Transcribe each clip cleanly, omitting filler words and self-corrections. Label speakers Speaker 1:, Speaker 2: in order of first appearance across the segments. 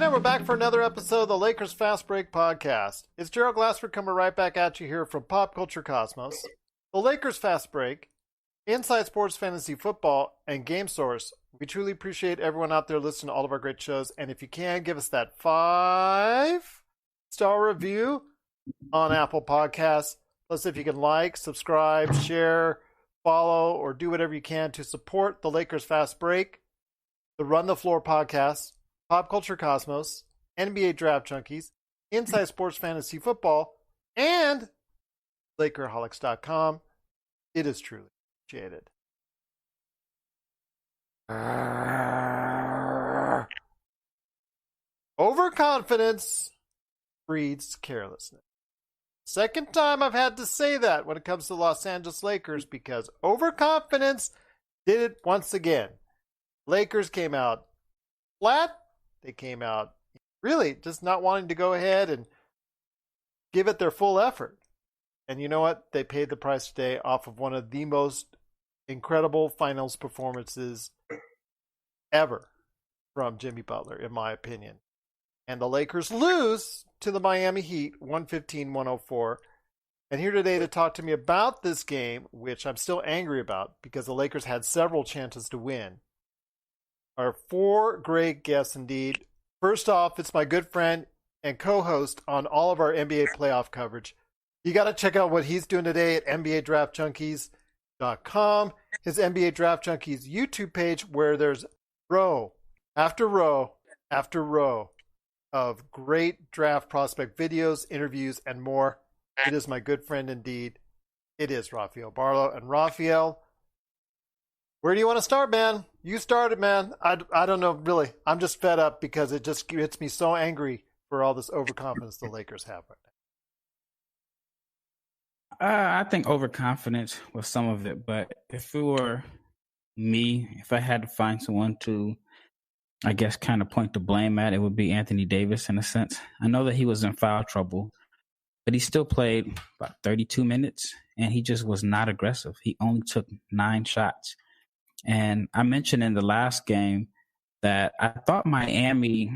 Speaker 1: And we're back for another episode of the Lakers Fast Break Podcast. It's Gerald Glassford coming right back at you here from Pop Culture Cosmos. The Lakers Fast Break, Inside Sports Fantasy Football, and Game Source. We truly appreciate everyone out there listening to all of our great shows. And if you can, give us that 5-star review on Apple Podcasts. Plus, if you can like, subscribe, share, follow, or do whatever you can to support the Lakers Fast Break, the Run the Floor podcast, Pop Culture Cosmos, NBA Draft Junkies, Inside Sports Fantasy Football, and LakerHolics.com. It is truly appreciated. Overconfidence breeds carelessness. Second time I've had to say that when it comes to the Los Angeles Lakers, because overconfidence did it once again. Lakers came out flat. They came out really just not wanting to go ahead and give it their full effort. And you know what? They paid the price today off of one of the most incredible finals performances ever from Jimmy Butler, in my opinion. And the Lakers lose to the Miami Heat 115-104. And here today to talk to me about this game, which I'm still angry about because the Lakers had several chances to win, are four great guests indeed. First off, it's my good friend and co-host on all of our NBA playoff coverage. You got to check out what he's doing today at NBADraftJunkies.com, his NBA Draft Junkies YouTube page, where there's row after row after row of great draft prospect videos, interviews, and more. It is my good friend indeed. It is Rafael Barlowe. And Rafael, where do you want to start, man? You started, man. I don't know, really. I'm just fed up because it just gets me so angry for all this overconfidence the Lakers have right
Speaker 2: now. I think overconfidence was some of it, but if it were me, if I had to find someone to, I guess, kind of point the blame at, it would be Anthony Davis in a sense. I know that he was in foul trouble, but he still played about 32 minutes, and he just was not aggressive. He only took 9 shots. And I mentioned in the last game that I thought Miami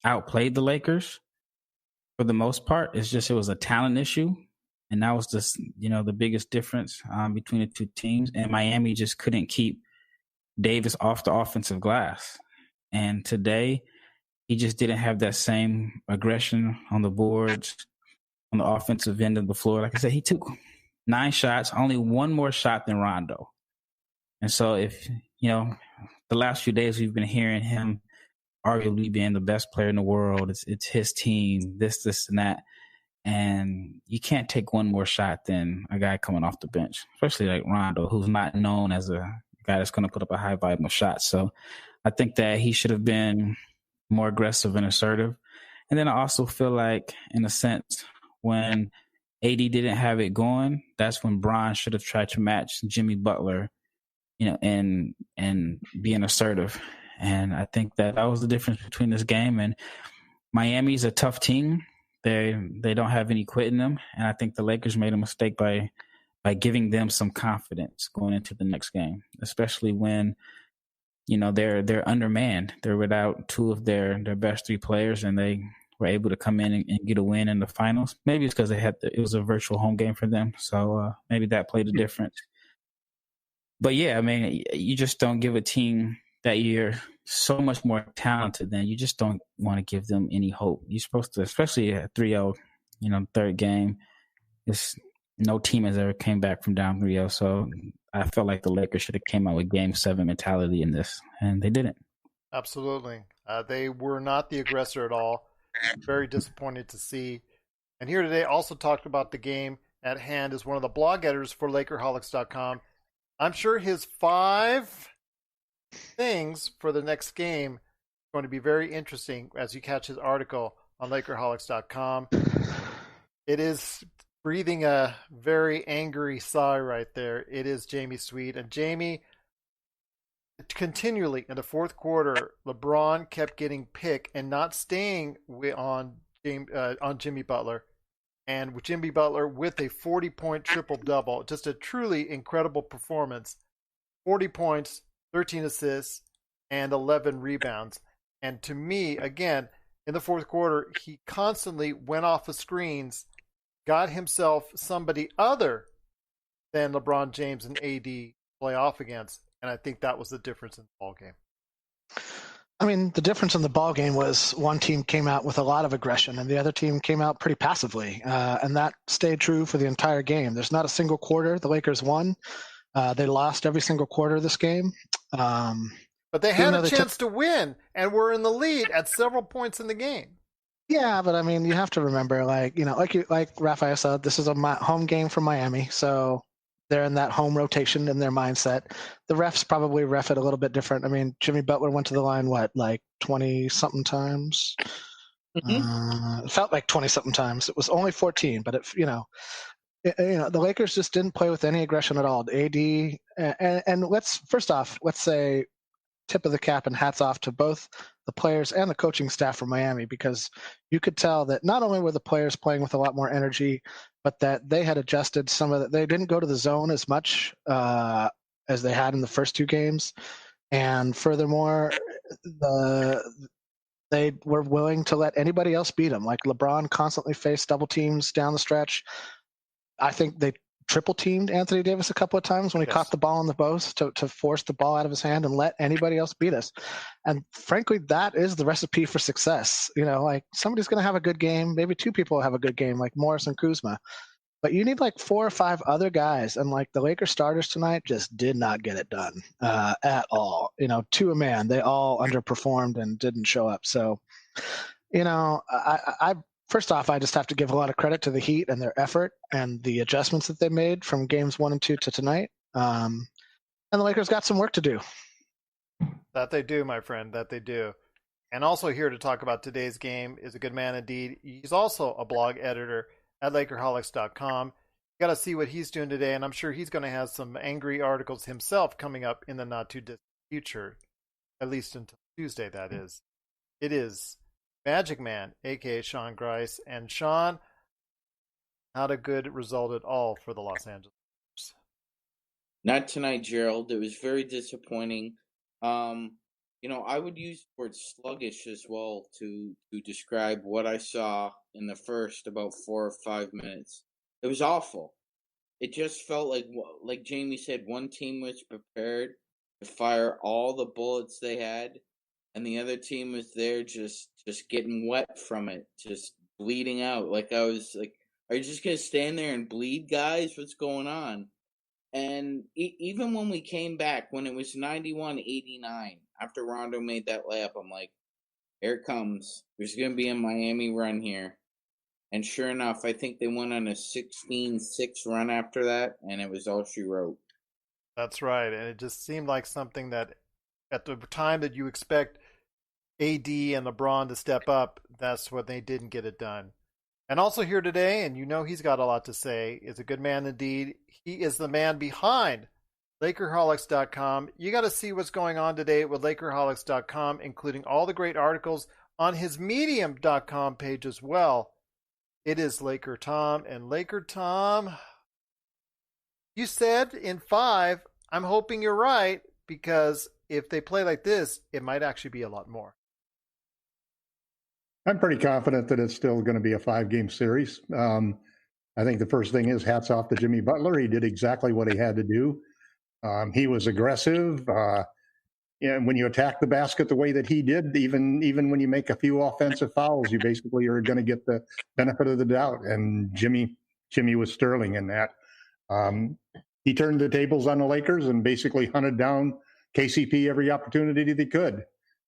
Speaker 2: outplayed the Lakers for the most part. It's just it was a talent issue. And that was just, the biggest difference between the two teams. And Miami just couldn't keep Davis off the offensive glass. And today, he just didn't have that same aggression on the boards, on the offensive end of the floor. Like I said, he took 9 shots, only one more shot than Rondo. And so if, the last few days we've been hearing him arguably being the best player in the world, it's his team, this, and that. And you can't take one more shot than a guy coming off the bench, especially like Rondo, who's not known as a guy that's going to put up a high volume of shots. So I think that he should have been more aggressive and assertive. And then I also feel like, in a sense, when AD didn't have it going, that's when Bron should have tried to match Jimmy Butler, and being assertive. And I think that was the difference between this game. And Miami's a tough team. They don't have any quit in them. And I think the Lakers made a mistake by giving them some confidence going into the next game, especially when, they're undermanned. They're without 2 of their best 3 players, and they were able to come in and get a win in the finals. Maybe it's because it was a virtual home game for them. So maybe that played a difference. But yeah, I mean, you just don't give a team that you're so much more talented than, you just don't want to give them any hope. You're supposed to, especially at 3-0, third game. No team has ever came back from down 3-0. So I felt like the Lakers should have came out with Game 7 mentality in this, and they didn't.
Speaker 1: Absolutely. They were not the aggressor at all. Very disappointed to see. And here today also talked about the game at hand is one of the blog editors for LakerHolics.com. I'm sure his 5 things for the next game are going to be very interesting as you catch his article on LakerHolics.com. It is breathing a very angry sigh right there. It is Jamie Sweet. And Jamie, continually in the fourth quarter, LeBron kept getting picked and not staying on Jimmy Butler. And with Jimmy Butler with a 40-point triple-double, just a truly incredible performance. 40 points, 13 assists, and 11 rebounds. And to me, again, in the fourth quarter, he constantly went off the screens, got himself somebody other than LeBron James and AD play off against, and I think that was the difference in the ball game.
Speaker 3: I mean, the difference in the ball game was one team came out with a lot of aggression and the other team came out pretty passively, and that stayed true for the entire game. There's not a single quarter the Lakers won. They lost every single quarter of this game.
Speaker 1: But they had a chance to win and were in the lead at several points in the game.
Speaker 3: Yeah, but I mean, you have to remember, like Rafael said, this is a home game for Miami, so they're in that home rotation in their mindset. The refs probably ref it a little bit different. I mean, Jimmy Butler went to the line, 20-something times? It felt like 20-something times. It was only 14, but the Lakers just didn't play with any aggression at all. AD, and let's say tip of the cap and hats off to both the players and the coaching staff from Miami, because you could tell that not only were the players playing with a lot more energy, but that they had adjusted they didn't go to the zone as much as they had in the first two games. And furthermore, they were willing to let anybody else beat them. Like LeBron constantly faced double teams down the stretch. I think they triple teamed Anthony Davis a couple of times when he caught the ball on the post to force the ball out of his hand and let anybody else beat us. And frankly, that is the recipe for success. Somebody's going to have a good game. Maybe two people will have a good game, like Morris and Kuzma. But you need 4 or 5 other guys. And the Lakers starters tonight just did not get it done at all. To a man, they all underperformed and didn't show up. So, I first off, I just have to give a lot of credit to the Heat and their effort and the adjustments that they made from games 1 and 2 to tonight. And the Lakers got some work to do.
Speaker 1: That they do, my friend, that they do. And also here to talk about today's game is a good man indeed. He's also a blog editor at LakerHolics.com. You got to see what he's doing today, and I'm sure he's going to have some angry articles himself coming up in the not-too-distant future, at least until Tuesday, that is. It is Magic Man, a.k.a. Sean Grice. And Sean, not a good result at all for the Los Angeles Lakers.
Speaker 4: Not tonight, Gerald. It was very disappointing. I would use the word sluggish as well to describe what I saw in the first about 4 or 5 minutes. It was awful. It just felt like Jamie said, one team was prepared to fire all the bullets they had, and the other team was there just getting wet from it, just bleeding out. I was like, are you just going to stand there and bleed, guys? What's going on? And even when we came back, when it was 91-89, after Rondo made that layup, I'm like, here it comes. There's going to be a Miami run here. And sure enough, I think they went on a 16-6 run after that, and it was all she wrote.
Speaker 1: That's right. And it just seemed like something that at the time that you expect AD and LeBron to step up, that's when they didn't get it done. And also here today, and he's got a lot to say, is a good man indeed. He is the man behind LakerHolics.com. You got to see what's going on today with LakerHolics.com, including all the great articles on his Medium.com page as well. It is LakerTom. And LakerTom, you said in 5, I'm hoping you're right, because if they play like this, it might actually be a lot more.
Speaker 5: I'm pretty confident that it's still going to be a 5-game series. I think the first thing is hats off to Jimmy Butler. He did exactly what he had to do. He was aggressive. And when you attack the basket the way that he did, even when you make a few offensive fouls, you basically are going to get the benefit of the doubt. And Jimmy was sterling in that. He turned the tables on the Lakers and basically hunted down KCP every opportunity that he could.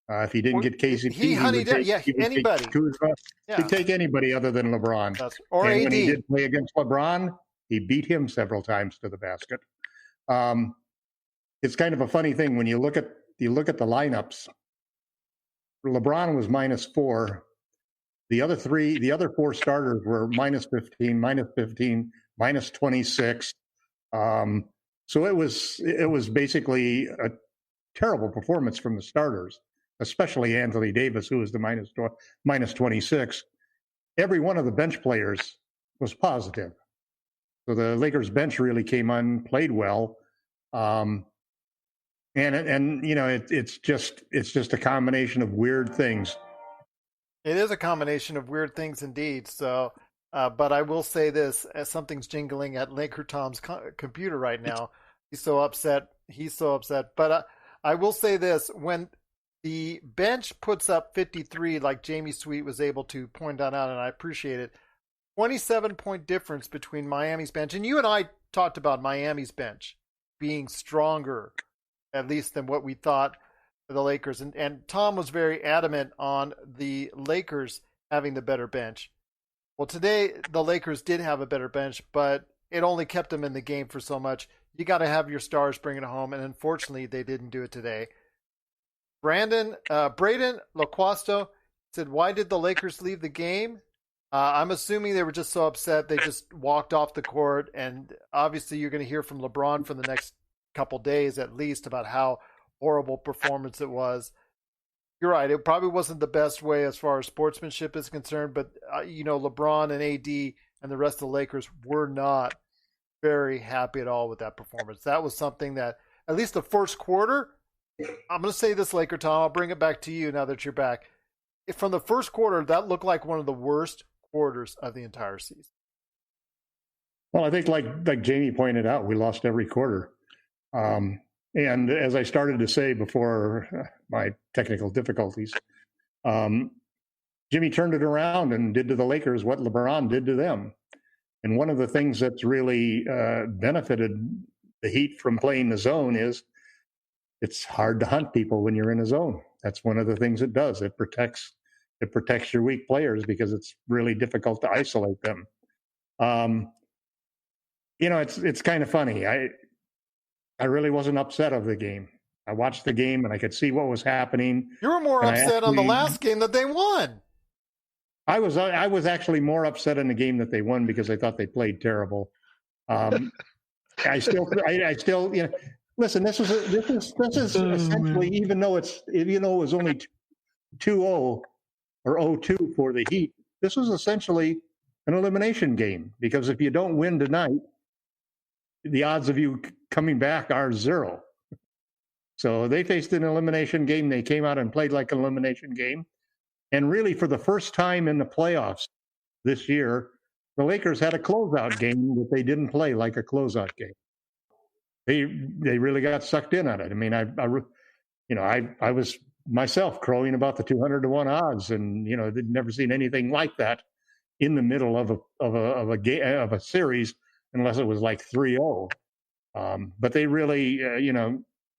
Speaker 5: If he didn't get KCP,
Speaker 1: he would take anybody.
Speaker 5: He'd take anybody other than LeBron.
Speaker 1: Or
Speaker 5: and
Speaker 1: AD.
Speaker 5: when he did play against LeBron, he beat him several times to the basket. It's kind of a funny thing when you look at the lineups. LeBron was -4. The other 4 starters were -15, -15, -26. So it was basically a terrible performance from the starters, especially Anthony Davis, who was the -26. Every one of the bench players was positive. So the Lakers bench really came on, played well. And it's just a combination of weird things.
Speaker 1: It is a combination of weird things indeed. So, but I will say this: as something's jingling at LakerTom's computer right now. He's so upset. But I will say this: when the bench puts up 53, like Jamie Sweet was able to point that out, and I appreciate it. 27-point difference between Miami's bench, and you and I talked about Miami's bench being stronger, at least than what we thought for the Lakers. And Tom was very adamant on the Lakers having the better bench. Well, today the Lakers did have a better bench, but it only kept them in the game for so much. You got to have your stars bring it home, and unfortunately they didn't do it today. Braden LaQuasto said, "Why did the Lakers leave the game?" I'm assuming they were just so upset they just walked off the court, and obviously you're going to hear from LeBron for the next couple days at least about how horrible performance it was. You're right, it probably wasn't the best way as far as sportsmanship is concerned, but LeBron and AD and the rest of the Lakers were not very happy at all with that performance. That was something that, at least the first quarter, I'm going to say this, Laker Tom, I'll bring it back to you now that you're back. From the first quarter, that looked like one of the worst quarters of the entire season.
Speaker 5: Well, I think like Jamie pointed out, we lost every quarter. And as I started to say before my technical difficulties, Jimmy turned it around and did to the Lakers what LeBron did to them. And one of the things that's really benefited the Heat from playing the zone is it's hard to hunt people when you're in a zone. That's one of the things it does. It protects your weak players because it's really difficult to isolate them. It's kind of funny. I really wasn't upset of the game. I watched the game and I could see what was happening.
Speaker 1: You were more upset on the last game that they won.
Speaker 5: I was actually more upset in the game that they won because I thought they played terrible. I still, listen. This is essentially, even though it was only 2-0 or 0-2 for the Heat, this was essentially an elimination game because if you don't win tonight, the odds of you coming back are 0. So they faced an elimination game. They came out and played like an elimination game. And really, for the first time in the playoffs this year, the Lakers had a closeout game that they didn't play like a closeout game. They really got sucked in on it. I mean, I was myself crowing about the 200-1 odds, and they'd never seen anything like that in the middle of a series, unless it was like 3-0. But they really,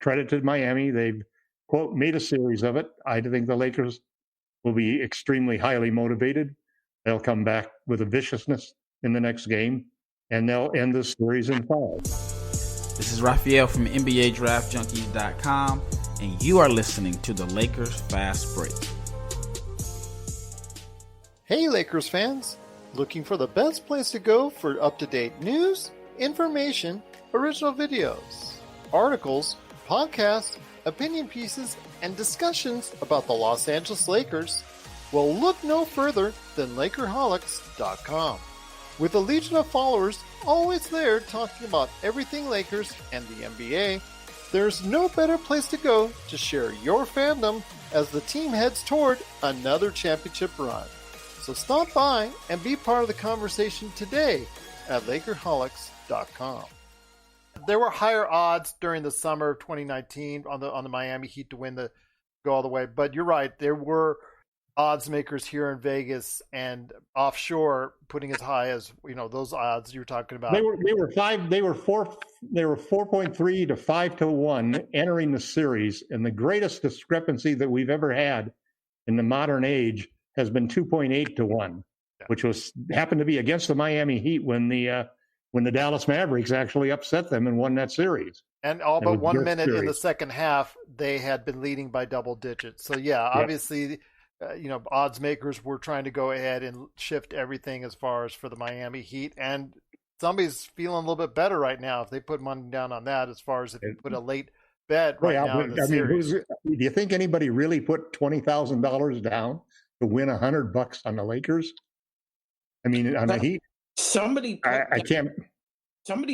Speaker 5: credit to Miami. They've, quote, made a series of it. I think the Lakers will be extremely highly motivated. They'll come back with a viciousness in the next game, and they'll end the series in 5.
Speaker 2: This is Rafael from NBA Draft Junkies.com, and you are listening to the Lakers Fast Break.
Speaker 1: Hey, Lakers fans. Looking for the best place to go for up-to-date news, information, original videos, articles, podcasts, opinion pieces, and discussions about the Los Angeles Lakers? Well, look no further than LakerHolics.com. With a legion of followers always there talking about everything Lakers and the NBA, there's no better place to go to share your fandom as the team heads toward another championship run. So stop by and be part of the conversation today at LakerHolics.com. There were higher odds during the summer of 2019 on the Miami Heat to go all the way, but you're right. There were odds makers here in Vegas and offshore putting as high as those odds you're talking about.
Speaker 5: They were 4.3 to 5-1 entering the series, and the greatest discrepancy that we've ever had in the modern age has been 2.8 to 1, which happened to be against the Miami Heat when the Dallas Mavericks actually upset them and won that series.
Speaker 1: And all but 1 minute in the second half, they had been leading by double digits. So obviously, odds makers were trying to go ahead and shift everything as far as for the Miami Heat. And somebody's feeling a little bit better right now if they put money down on that, as far as if you put a late bet now in the series.
Speaker 5: Do you think anybody really put $20,000 down to win $100 on the Lakers? I mean, on the Heat?
Speaker 4: Somebody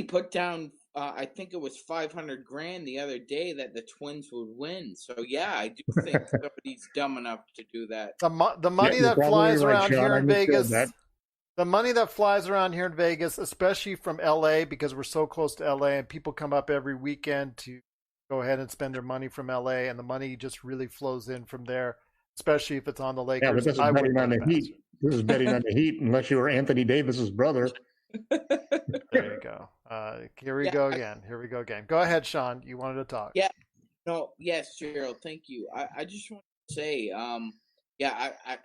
Speaker 4: put down I think it was 500 grand the other day that the Twins would win. So yeah, I do think somebody's dumb enough to do that.
Speaker 1: The money
Speaker 5: you're
Speaker 1: that
Speaker 5: probably
Speaker 1: flies
Speaker 5: right,
Speaker 1: around
Speaker 5: Sean.
Speaker 1: here
Speaker 5: I
Speaker 1: in
Speaker 5: misread
Speaker 1: Vegas.
Speaker 5: that.
Speaker 1: The money that flies around here in Vegas, especially from LA, because we're so close to LA and people come up every weekend to go ahead and spend their money from LA, and the money just really flows in from there, especially if it's on the Lakers.
Speaker 5: Yeah, but this is betting on the Heat. This is betting on the Heat, unless you were Anthony Davis's brother.
Speaker 1: There you go. Here we go again. Here we go again. Go ahead, Sean. You wanted to talk.
Speaker 4: Yeah. No. Yes, Gerald. Thank you. I just want to say, I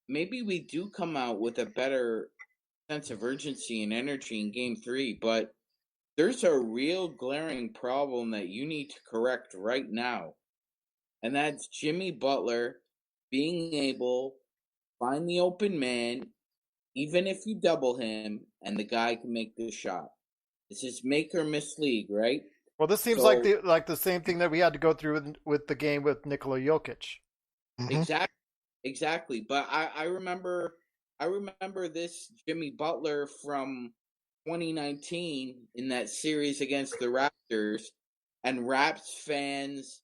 Speaker 4: maybe we do come out with a better sense of urgency and energy in Game 3, but there's a real glaring problem that you need to correct right now, and that's Jimmy Butler being able to find the open man, even if you double him, and the guy can make the shot. This is make or miss league, right?
Speaker 1: Well, this seems like the same thing that we had to go through with the game with Nikola Jokic.
Speaker 3: Mm-hmm.
Speaker 4: Exactly. But I remember this Jimmy Butler from 2019 in that series against the Raptors, and Raps fans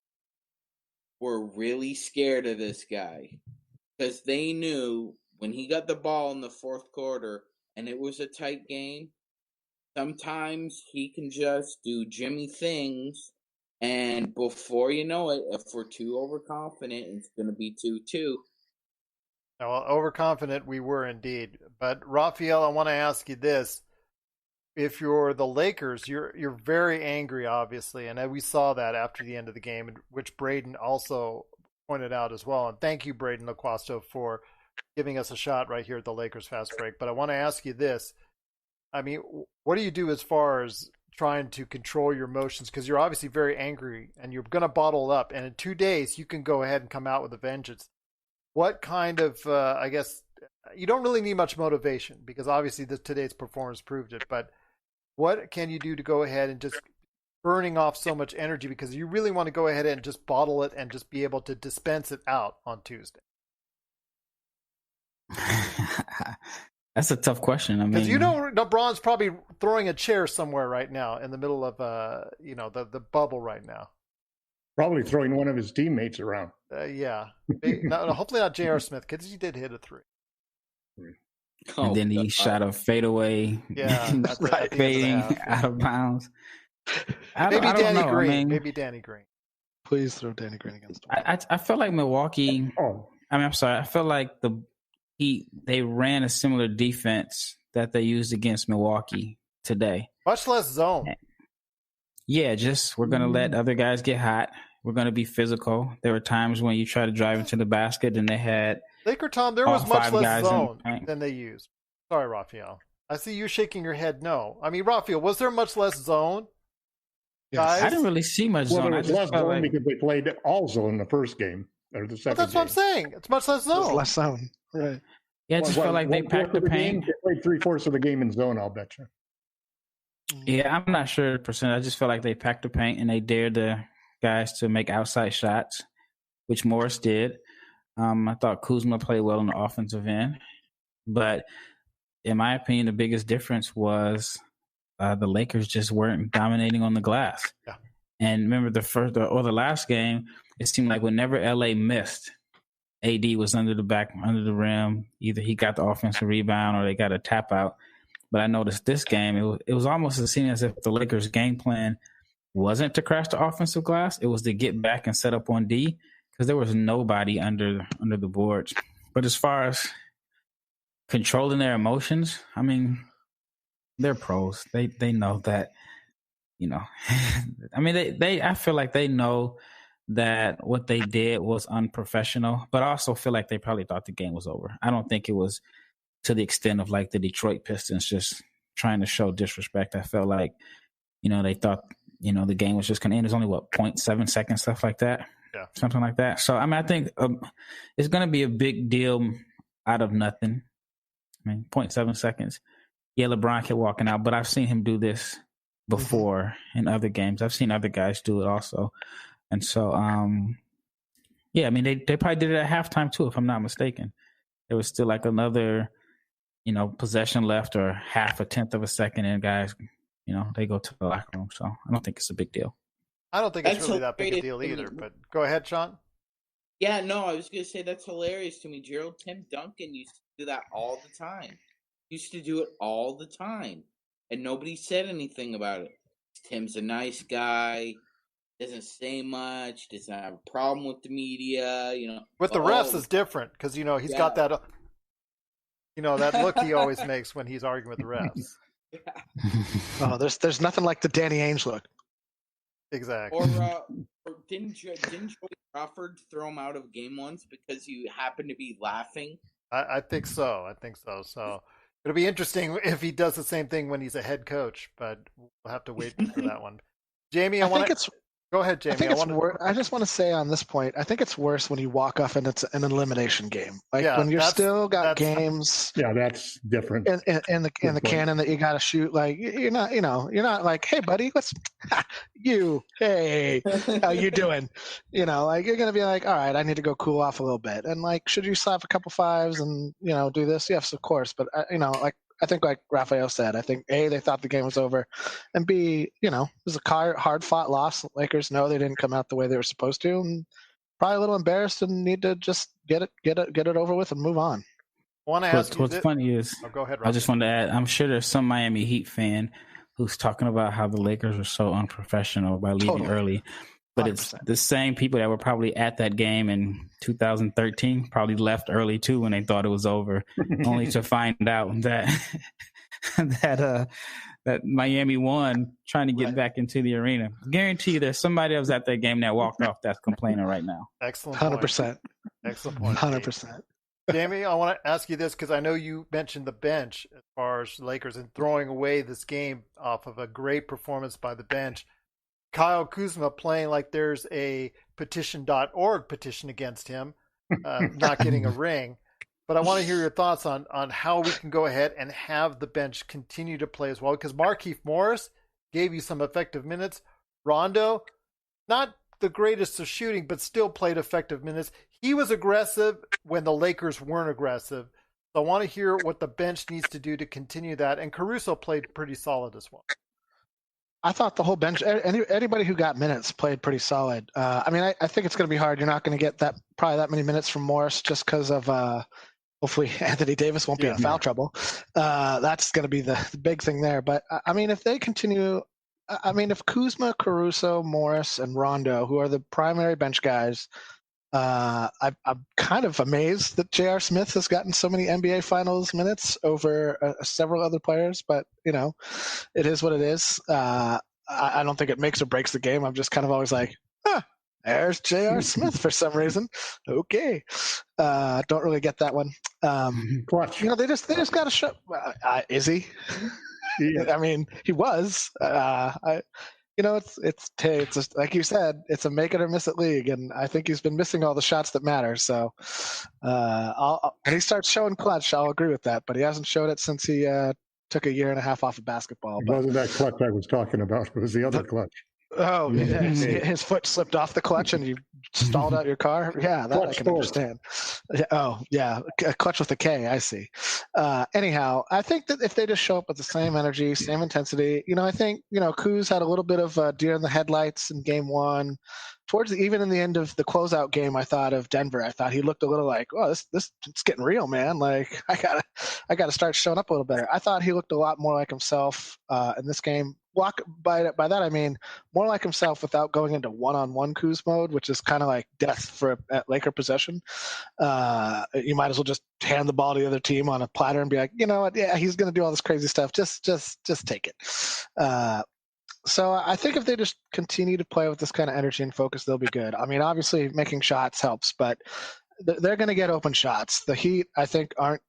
Speaker 4: were really scared of this guy because they knew when he got the ball in the fourth quarter and it was a tight game, sometimes he can just do Jimmy things, and before you know it, if we're too overconfident, it's going to be 2-2.
Speaker 1: Well, overconfident we were indeed. But Rafael, I want to ask you this. If you're the Lakers, you're very angry, obviously, and we saw that after the end of the game, which Braden also pointed out as well. And thank you, Braden LaQuasto, for giving us a shot right here at the Lakers Fast Break. But I want to ask you this. I mean, what do you do as far as trying to control your emotions? Because you're obviously very angry, and you're going to bottle it up. And in 2 days, you can go ahead and come out with a vengeance. What kind of, I guess, you don't really need much motivation, because obviously today's performance proved it. But what can you do to go ahead and just burning off so much energy, because you really want to go ahead and just bottle it and just be able to dispense it out on Tuesday?
Speaker 2: That's a tough question. I mean,
Speaker 1: because LeBron's probably throwing a chair somewhere right now in the middle of the bubble right now.
Speaker 5: Probably throwing one of his teammates around.
Speaker 1: Yeah. No, hopefully not J.R. Smith, because he did hit a 3.
Speaker 2: And then he shot a fadeaway, fading out of bounds.
Speaker 1: Maybe Danny Green. Maybe Danny Green.
Speaker 3: Please throw Danny Green against him.
Speaker 2: I felt like Milwaukee. I'm sorry. I felt like they ran a similar defense that they used against Milwaukee today.
Speaker 1: Much less zone.
Speaker 2: Yeah, just we're going to let other guys get hot. We're going to be physical. There were times when you try to drive into the basket and they had
Speaker 1: LakerTom, there was much less zone than they used. Sorry, Rafael. I see you shaking your head no. I mean, Rafael, was there much less zone? Guys?
Speaker 2: I didn't really see much zone.
Speaker 5: There was less zone because they played all zone the first game or the second.
Speaker 1: Well, that's what I'm saying. It's much less zone.
Speaker 3: It's less zone, right?
Speaker 2: Yeah, I just felt like they packed the paint.
Speaker 5: They played 3/4 of the game in zone, I'll bet you.
Speaker 2: Yeah, I'm not sure the percent. I just felt like they packed the paint and they dared the guys to make outside shots, which Morris did. I thought Kuzma played well on the offensive end. But in my opinion, the biggest difference was the Lakers just weren't dominating on the glass.
Speaker 1: Yeah.
Speaker 2: And remember the last game, it seemed like whenever LA missed, AD was under the rim. Either he got the offensive rebound or they got a tap out. But I noticed this game, it was almost as seemed as if the Lakers' game plan wasn't to crash the offensive glass. It was to get back and set up on D, because there was nobody under the boards. But as far as controlling their emotions, I mean, they're pros. They know that, I mean, I feel like they know that what they did was unprofessional, but I also feel like they probably thought the game was over. I don't think it was to the extent of like the Detroit Pistons just trying to show disrespect. I felt like, they thought, the game was just going to end. It was only 0.7 seconds, stuff like that.
Speaker 1: Yeah.
Speaker 2: Something like that. So, I mean, I think it's going to be a big deal out of nothing. I mean, 0.7 seconds. Yeah, LeBron kept walking out, but I've seen him do this before in other games. I've seen other guys do it also. And so, yeah, I mean, they probably did it at halftime too, if I'm not mistaken. There was still like another, possession left or half a tenth of a second, and guys, they go to the locker room. So I don't think it's a big deal.
Speaker 1: I don't think it's
Speaker 4: That's
Speaker 1: really that big a
Speaker 4: hilarious
Speaker 1: deal
Speaker 4: to me.
Speaker 1: either. But go ahead, Sean.
Speaker 4: Yeah, no, I was going to say that's hilarious to me. Gerald, Tim Duncan used to do that all the time. Used to do it all the time. And nobody said anything about it. Tim's a nice guy. Doesn't say much. Doesn't have a problem with the media.
Speaker 1: With the refs is different because he's got that. That look he always makes when he's arguing with the refs.
Speaker 3: Oh, there's nothing like the Danny Ainge look.
Speaker 1: Exactly.
Speaker 4: Or didn't Joey Crawford throw him out of game once because you happened to be laughing?
Speaker 1: I think so. So it'll be interesting if he does the same thing when he's a head coach, but we'll have to wait for that one. Jamie, go ahead, Jamie.
Speaker 3: I just want to say on this point, I think it's worse when you walk off and it's an elimination game. When you're still got games.
Speaker 5: Yeah, that's different.
Speaker 3: In the cannon that you got to shoot. Like you're not like, hey buddy, hey, how you doing? You're gonna be like, all right, I need to go cool off a little bit. And should you slap a couple fives and do this? Yes, of course. But I think like Rafael said, I think A, they thought the game was over, and B, it was a hard-fought loss. Lakers know they didn't come out the way they were supposed to, and probably a little embarrassed and need to just get it over with and move on.
Speaker 2: What's funny is,
Speaker 1: go ahead, Rafael.
Speaker 2: I just wanted to add, I'm sure there's some Miami Heat fan who's talking about how the Lakers were so unprofessional by leaving early. But 100%. It's the same people that were probably at that game in 2013 probably left early too when they thought it was over, only to find out that that Miami won, trying to get back into the arena. Guarantee you, there's somebody that was at that game that walked off that's complaining right now.
Speaker 1: Excellent.
Speaker 3: 100%.
Speaker 1: Excellent point.
Speaker 3: 100%.
Speaker 1: Jamie, I want to ask you this because I know you mentioned the bench as far as Lakers and throwing away this game off of a great performance by the bench. Kyle Kuzma playing like there's a petition.org petition against him, not getting a ring. But I want to hear your thoughts on how we can go ahead and have the bench continue to play as well. Because Markieff Morris gave you some effective minutes. Rondo, not the greatest of shooting, but still played effective minutes. He was aggressive when the Lakers weren't aggressive. So I want to hear what the bench needs to do to continue that. And Caruso played pretty solid as well.
Speaker 3: I thought the whole bench, anybody who got minutes played pretty solid. I think it's going to be hard. You're not going to get probably that many minutes from Morris just because of hopefully Anthony Davis won't be in foul trouble. That's going to be the big thing there. But if they continue, if Kuzma, Caruso, Morris, and Rondo, who are the primary bench guys, I'm kind of amazed that J.R. Smith has gotten so many NBA Finals minutes over several other players, but it is what it is. I don't think it makes or breaks the game. I'm just kind of always like, there's J.R. Smith for some reason. Okay, don't really get that one.
Speaker 5: Clutch.
Speaker 3: They just got to show. Is he?
Speaker 5: Yeah.
Speaker 3: He was. It's just like you said, it's a make it or miss it league, and I think he's been missing all the shots that matter. So, when he starts showing clutch, I'll agree with that. But he hasn't showed it since he took a year and a half off of basketball.
Speaker 5: It wasn't that clutch I was talking about. It was the other clutch.
Speaker 3: Oh, yeah. His foot slipped off the clutch and you stalled out your car. Yeah, that I can understand. Oh, yeah, a clutch with a K. I see. Anyhow, I think that if they just show up with the same energy, same intensity, I think Kuz had a little bit of deer in the headlights in Game 1. Even in the end of the closeout game, I thought of Denver. I thought he looked a little like, oh, this it's getting real, man. Like I gotta start showing up a little better. I thought he looked a lot more like himself in this game. By that I mean more like himself without going into one-on-one Kuz mode, which is kind of like death at Laker possession. You might as well just hand the ball to the other team on a platter and be like, you know what? Yeah, he's gonna do all this crazy stuff. Just take it. So I think if they just continue to play with this kind of energy and focus, they'll be good. Obviously making shots helps, but they're going to get open shots. The Heat, I think, aren't.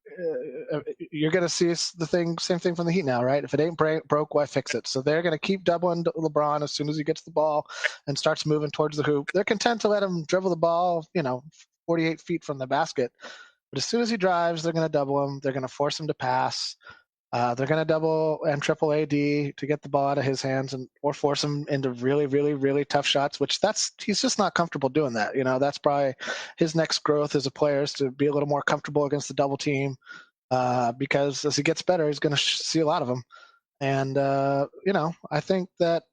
Speaker 3: You're going to see same thing from the Heat now, right? If it ain't broke, why fix it? So they're going to keep doubling LeBron as soon as he gets the ball and starts moving towards the hoop. They're content to let him dribble the ball, 48 feet from the basket. But as soon as he drives, they're going to double him. They're going to force him to pass. They're going to double and triple AD to get the ball out of his hands or force him into really, really, really tough shots, which he's just not comfortable doing that. That's probably his next growth as a player is to be a little more comfortable against the double team because as he gets better, he's going to see a lot of them. And I think that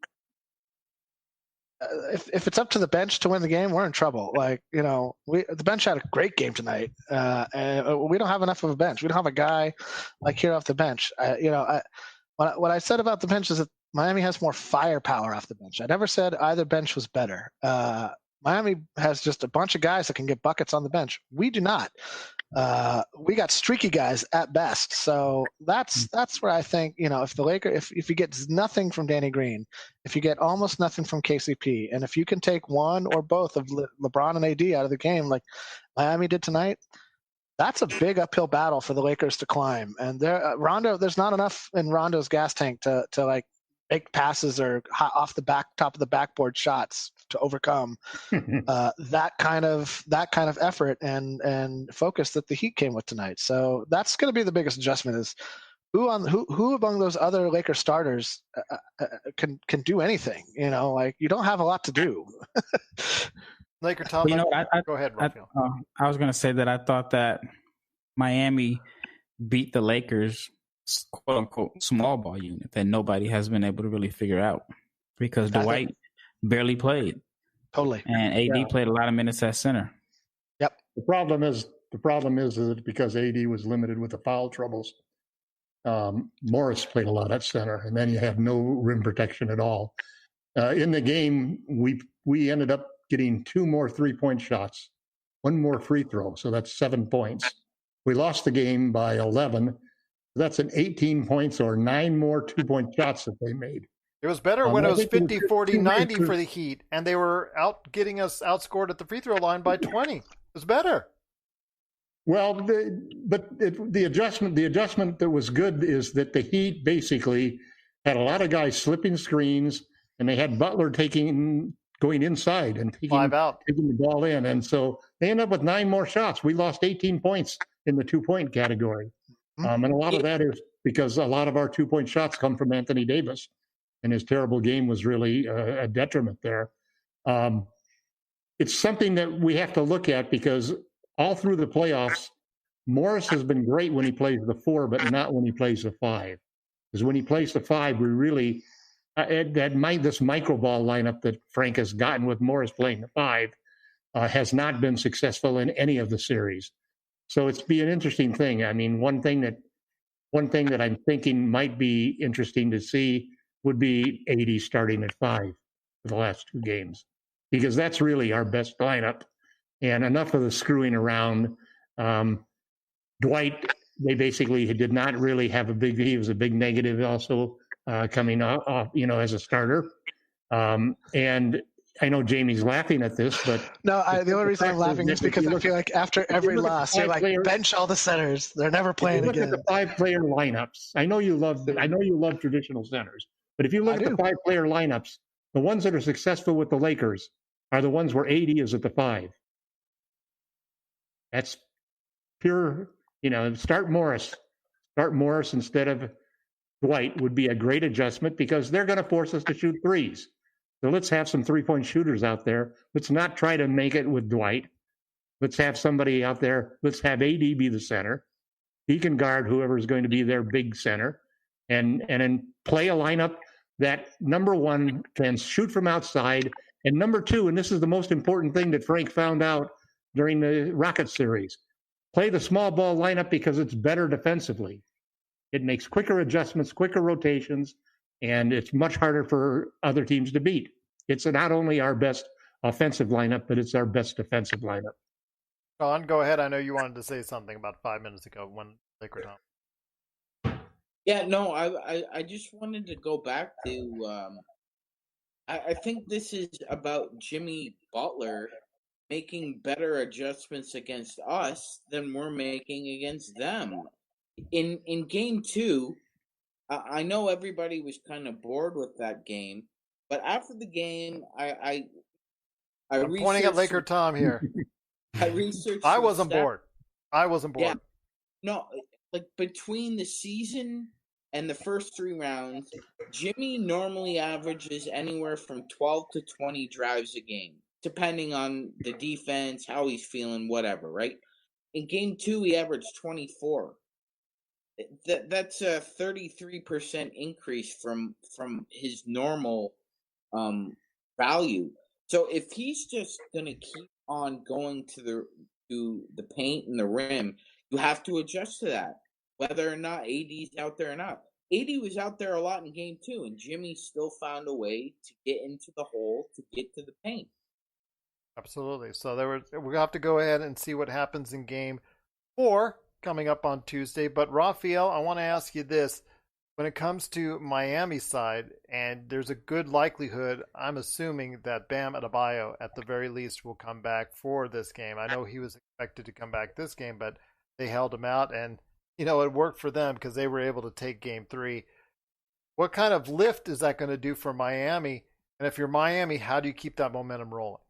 Speaker 3: if it's up to the bench to win the game, we're in trouble. Like, the bench had a great game tonight, and we don't have enough of a bench. We don't have a guy like here off the bench. What I said about the bench is that Miami has more firepower off the bench. I never said either bench was better. Miami has just a bunch of guys that can get buckets on the bench. We do not. We got streaky guys at best. So that's where I think, if you get nothing from Danny Green, if you get almost nothing from KCP, and if you can take one or both of LeBron and AD out of the game like Miami did tonight, that's a big uphill battle for the Lakers to climb. And Rondo, there's not enough in Rondo's gas tank to like make passes or off the top of the backboard shots to overcome that kind of effort and focus that the Heat came with tonight. So that's going to be the biggest adjustment: is who among those other Lakers starters can do anything. Like, you don't have a lot to do.
Speaker 1: LakerTom, go ahead, Rafael.
Speaker 2: I was going to say that I thought that Miami beat the Lakers, quote unquote, small ball unit that nobody has been able to really figure out, because Dwight barely played.
Speaker 3: Totally.
Speaker 2: And AD played a lot of minutes at center.
Speaker 3: Yep.
Speaker 5: The problem is that because AD was limited with the foul troubles, Morris played a lot at center, and then you have no rim protection at all. In the game, we ended up getting 2 more 3-point shots, 1 more free throw, so that's 7 points. We lost the game by 11. That's an 18 points or 9 more 2-point shots that they made.
Speaker 1: It was better when it was 50, 40, 90 for the Heat, and they were getting us outscored at the free throw line by 20. It was better.
Speaker 5: Well, the adjustment that was good is that the Heat basically had a lot of guys slipping screens, and they had Butler going inside and taking the ball in, and so they ended up with 9 more shots. We lost 18 points in the 2-point category, and a lot of that is because a lot of our 2-point shots come from Anthony Davis, and his terrible game was really a detriment there. It's something that we have to look at, because all through the playoffs, Morris has been great when he plays the 4, but not when he plays the 5. Because when he plays the 5, we really this micro ball lineup that Frank has gotten with Morris playing the 5 has not been successful in any of the series. So it's be an interesting thing. I mean, one thing that I'm thinking might be interesting to see would be AD starting at 5 for the last 2 games, because that's really our best lineup. And enough of the screwing around. Dwight, they basically did not really have he was a big negative also coming off, as a starter. And I know Jamie's laughing at this, but
Speaker 3: no, the only reason I'm laughing is because I feel like after every loss, you're like, bench all the centers. They're never playing again.
Speaker 5: Look at the 5-player lineups. I know you love traditional centers, but if you look at the 5-player lineups, the ones that are successful with the Lakers are the ones where AD is at the 5. That's pure, start Morris instead of Dwight would be a great adjustment, because they're going to force us to shoot threes. So let's have some 3-point shooters out there. Let's not try to make it with Dwight. Let's have somebody out there. Let's have AD be the center. He can guard whoever's going to be their big center, and then play a lineup that, number 1, can shoot from outside, and number 2, and this is the most important thing that Frank found out during the Rocket series, play the small ball lineup, because it's better defensively. It makes quicker adjustments, quicker rotations, and it's much harder for other teams to beat. It's not only our best offensive lineup, but it's our best defensive lineup.
Speaker 1: Sean, go ahead. I know you wanted to say something about 5 minutes ago when LakerTom.
Speaker 4: Yeah, no, I just wanted to go back to I think this is about Jimmy Butler making better adjustments against us than we're making against them. In game 2, I know everybody was kind of bored with that game, but after the game, I'm
Speaker 1: pointing at LakerTom here.
Speaker 4: I researched.
Speaker 1: I wasn't bored.
Speaker 4: Yeah. No, like between the season and the first 3 rounds, Jimmy normally averages anywhere from 12 to 20 drives a game, depending on the defense, how he's feeling, whatever, right? In game 2, he averaged 24. that's a 33% increase from his normal value. So if he's just going to keep on going to the paint and the rim, you have to adjust to that, whether or not AD's out there or not. AD was out there a lot in game 2, and Jimmy still found a way to get into the hole, to get to the paint.
Speaker 1: Absolutely. So we'll have to go ahead and see what happens in game 4 coming up on Tuesday. But Rafael, I want to ask you this. When it comes to Miami's side, and there's a good likelihood, I'm assuming, that Bam Adebayo, at the very least, will come back for this game. I know he was expected to come back this game, but they held him out, and, it worked for them because they were able to take game 3. What kind of lift is that going to do for Miami? And if you're Miami, how do you keep that momentum rolling?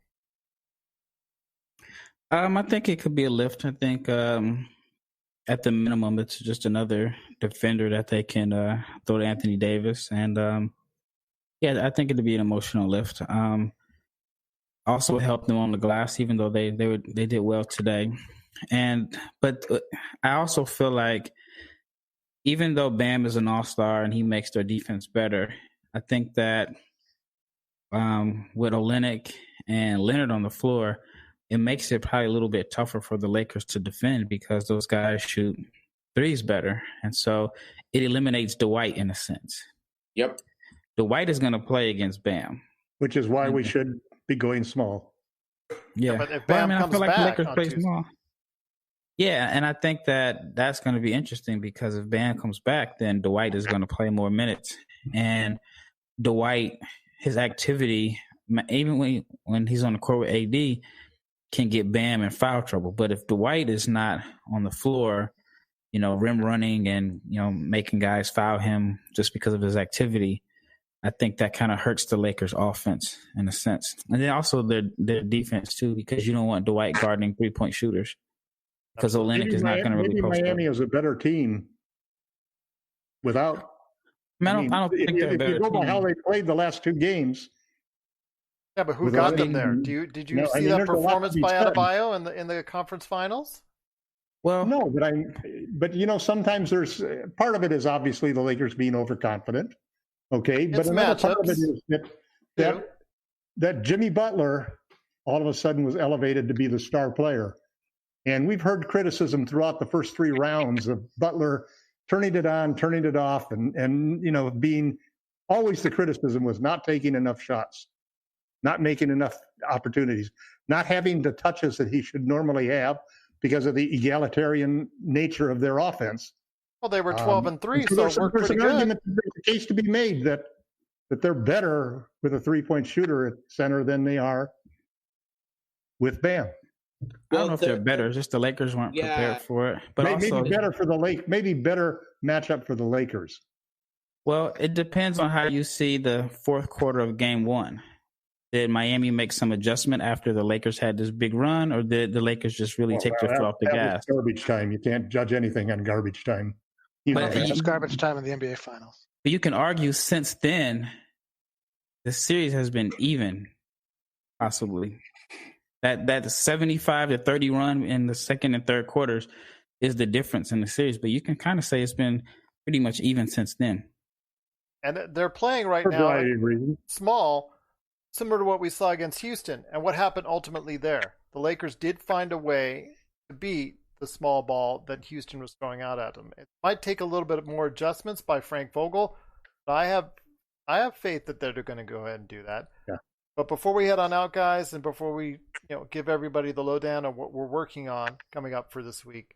Speaker 2: I think it could be a lift. I think at the minimum, it's just another defender that they can throw to Anthony Davis. And, I think it'd be an emotional lift. Also helped them on the glass, even though they did well today. But I also feel like even though Bam is an all-star and he makes their defense better, I think that with Olynyk and Leonard on the floor, it makes it probably a little bit tougher for the Lakers to defend because those guys shoot threes better. And so it eliminates Dwight in a sense.
Speaker 4: Yep.
Speaker 2: Dwight is going to play against Bam.
Speaker 5: Which is why we should be going small.
Speaker 2: Yeah.
Speaker 1: But if Bam comes
Speaker 2: I feel like
Speaker 1: back
Speaker 2: the Lakers
Speaker 1: on
Speaker 2: play
Speaker 1: Tuesday.
Speaker 2: small. Yeah, and I think that's going to be interesting because if Bam comes back, then Dwight is going to play more minutes. And Dwight, his activity, even when he's on the court with AD, can get Bam in foul trouble. But if Dwight is not on the floor, rim running and, making guys foul him just because of his activity, I think that kind of hurts the Lakers offense in a sense. And then also their defense too, because you don't want Dwight guarding 3-point shooters because Olynyk is not going to really post
Speaker 5: Miami
Speaker 2: up.
Speaker 5: is a better team without.
Speaker 2: I don't think they're a better
Speaker 5: if you go by
Speaker 2: team.
Speaker 5: how they played the last 2 games.
Speaker 1: Yeah, but who
Speaker 5: With
Speaker 1: got
Speaker 5: Olynyk,
Speaker 1: them there? Did you see that
Speaker 5: there's a lot
Speaker 1: performance
Speaker 5: to be
Speaker 1: by
Speaker 5: said.
Speaker 1: Adebayo in the conference finals?
Speaker 2: Well,
Speaker 5: No, but sometimes there's part of it is obviously the Lakers being overconfident. Okay, but
Speaker 1: It's
Speaker 5: another part of it
Speaker 1: matchups,
Speaker 5: is that Jimmy Butler all of a sudden was elevated to be the star player. And we've heard criticism throughout the first 3 rounds of Butler turning it on, turning it off, and being always the criticism was not taking enough shots, not making enough opportunities, not having the touches that he should normally have because of the egalitarian nature of their offense.
Speaker 1: Well, they were 12-3, so
Speaker 5: there's
Speaker 1: it worked pretty
Speaker 5: an
Speaker 1: good.
Speaker 5: argument, there's a case to be made that they're better with a 3-point shooter at center than they are with Bam.
Speaker 2: I don't know if they're better. It's just the Lakers weren't prepared for it. But
Speaker 5: maybe
Speaker 2: also,
Speaker 5: better for maybe better matchup for the Lakers.
Speaker 2: well, it depends on how you see the fourth quarter of game 1. Did Miami make some adjustment after the Lakers had this big run, or did the Lakers just really take their foot off the gas?
Speaker 5: Was garbage time. You can't judge anything on garbage time.
Speaker 3: It's garbage time in the NBA Finals.
Speaker 2: But you can argue since then, the series has been even, possibly. That 75-30 run in the second and third quarters is the difference in the series. But you can kind of say it's been pretty much even since then.
Speaker 1: And they're playing right
Speaker 5: For a
Speaker 1: now
Speaker 5: variety of reasons.
Speaker 1: small, similar to what we saw against Houston. And what happened ultimately there? The Lakers did find a way to beat the small ball that Houston was throwing out at them. It might take a little bit more adjustments by Frank Vogel, but I have faith that they're going to go ahead and do that.
Speaker 5: Yeah.
Speaker 1: But before we head on out, guys, and before we give everybody the lowdown on what we're working on coming up for this week,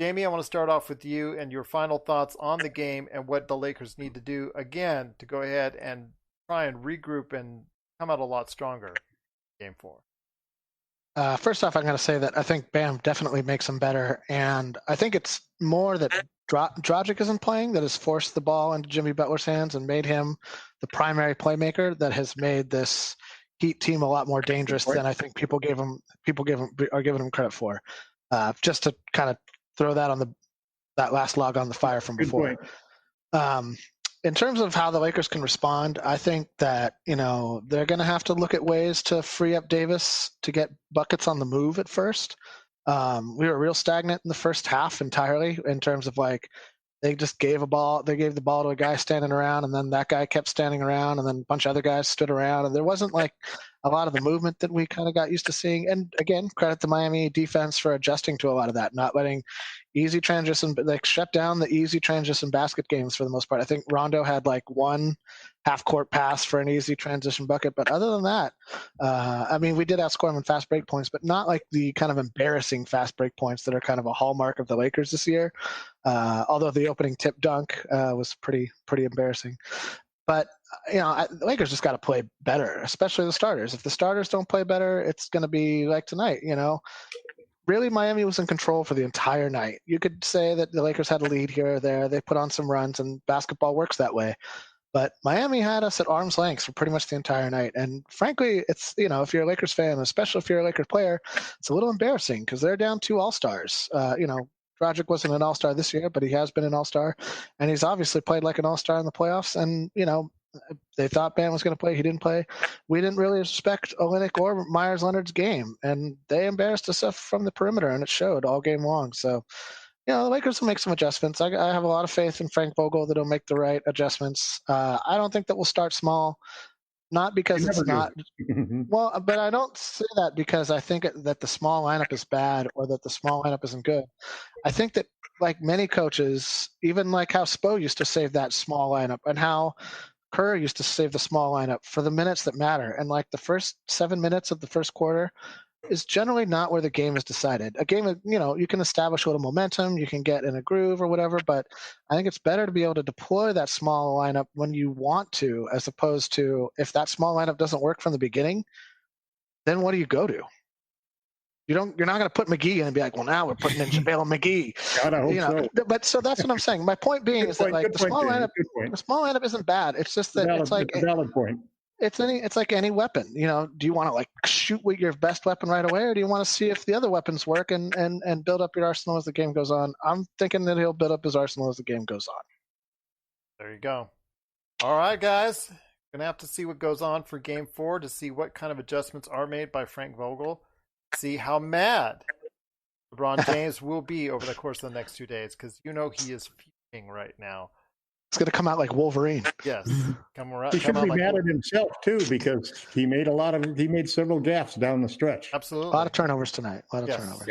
Speaker 1: Jamie, I want to start off with you and your final thoughts on the game and what the Lakers need to do again to go ahead and try and regroup and come out a lot stronger in game 4.
Speaker 3: First off, I'm going to say that I think Bam definitely makes them better, and I think it's more that Dragic isn't playing that has forced the ball into Jimmy Butler's hands and made him the primary playmaker that has made this Heat team a lot more dangerous than I think people are giving him credit for. Just to kind of throw that on that last log on the fire from before. In terms of how the Lakers can respond, I think that, they're going to have to look at ways to free up Davis to get buckets on the move at first. We were real stagnant in the first half entirely in terms of They just gave the ball to a guy standing around, and then that guy kept standing around, and then a bunch of other guys stood around, and there wasn't like a lot of the movement that we kind of got used to seeing. And again, credit the Miami defense for adjusting to a lot of that, not letting easy transition, but they shut down the easy transition basket games for the most part. I think Rondo had like one half-court pass for an easy transition bucket, but other than that, I mean, we did outscore them in fast break points, but not like the kind of embarrassing fast break points that are kind of a hallmark of the Lakers this year. Although the opening tip dunk was pretty embarrassing. But, the Lakers just got to play better, especially the starters. If the starters don't play better, it's going to be like tonight, Really, Miami was in control for the entire night. You could say that the Lakers had a lead here or there. They put on some runs, and basketball works that way. But Miami had us at arm's length for pretty much the entire night. And frankly, it's, if you're a Lakers fan, especially if you're a Lakers player, it's a little embarrassing because they're down 2 all-stars. Dragic wasn't an all-star this year, but he has been an all-star. And he's obviously played like an all-star in the playoffs. And, they thought Bam was going to play. He didn't play. We didn't really respect Olynyk or Myers Leonard's game. And they embarrassed us from the perimeter, and it showed all game long. So, the Lakers will make some adjustments. I have a lot of faith in Frank Vogel that he'll make the right adjustments. I don't think that we'll start small, not because it's not – well, but I don't say that because I think that the small lineup is bad or that the small lineup isn't good. I think that, like many coaches, even like how Spo used to save that small lineup and how Kerr used to save the small lineup for the minutes that matter. And like the first 7 minutes of the first quarter – is generally not where the game is decided. A game, you can establish a little momentum, you can get in a groove or whatever, but I think it's better to be able to deploy that small lineup when you want to, as opposed to if that small lineup doesn't work from the beginning, then what do you go to? You're not going to put McGee in and be like, well, now we're putting in JaVale McGee.
Speaker 5: God, I hope so.
Speaker 3: But so that's what I'm saying. My point being is that like the small lineup isn't bad. It's just that it's like
Speaker 5: a valid point.
Speaker 3: It's like any weapon. Do you want to like shoot with your best weapon right away, or do you want to see if the other weapons work and build up your arsenal as the game goes on? I'm thinking that he'll build up his arsenal as the game goes on.
Speaker 1: There you go. All right, guys. Gonna have to see what goes on for Game 4 to see what kind of adjustments are made by Frank Vogel. See how mad LeBron James will be over the course of the next 2 days, because he is fuming right now.
Speaker 3: It's going to come out like Wolverine.
Speaker 1: Yes.
Speaker 5: He should be mad at himself, too, because he made several gaffes down the stretch.
Speaker 1: Absolutely.
Speaker 3: A lot of turnovers tonight. Turnovers.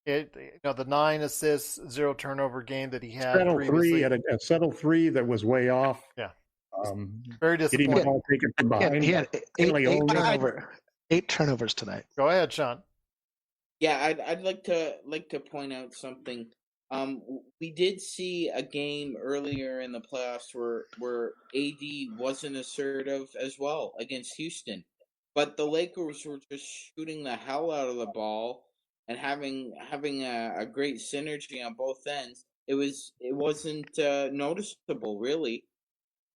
Speaker 1: Yeah. The 9 assists, 0 turnover game that he had
Speaker 5: previously. A settled 3 that was way off.
Speaker 1: Yeah. Very disappointing.
Speaker 5: He didn't take it from behind.
Speaker 3: He had 8 turnovers tonight.
Speaker 1: Go ahead, Sean.
Speaker 4: Yeah, I'd like to point out something. We did see a game earlier in the playoffs where AD wasn't assertive as well against Houston, but the Lakers were just shooting the hell out of the ball and having a great synergy on both ends. It wasn't noticeable really.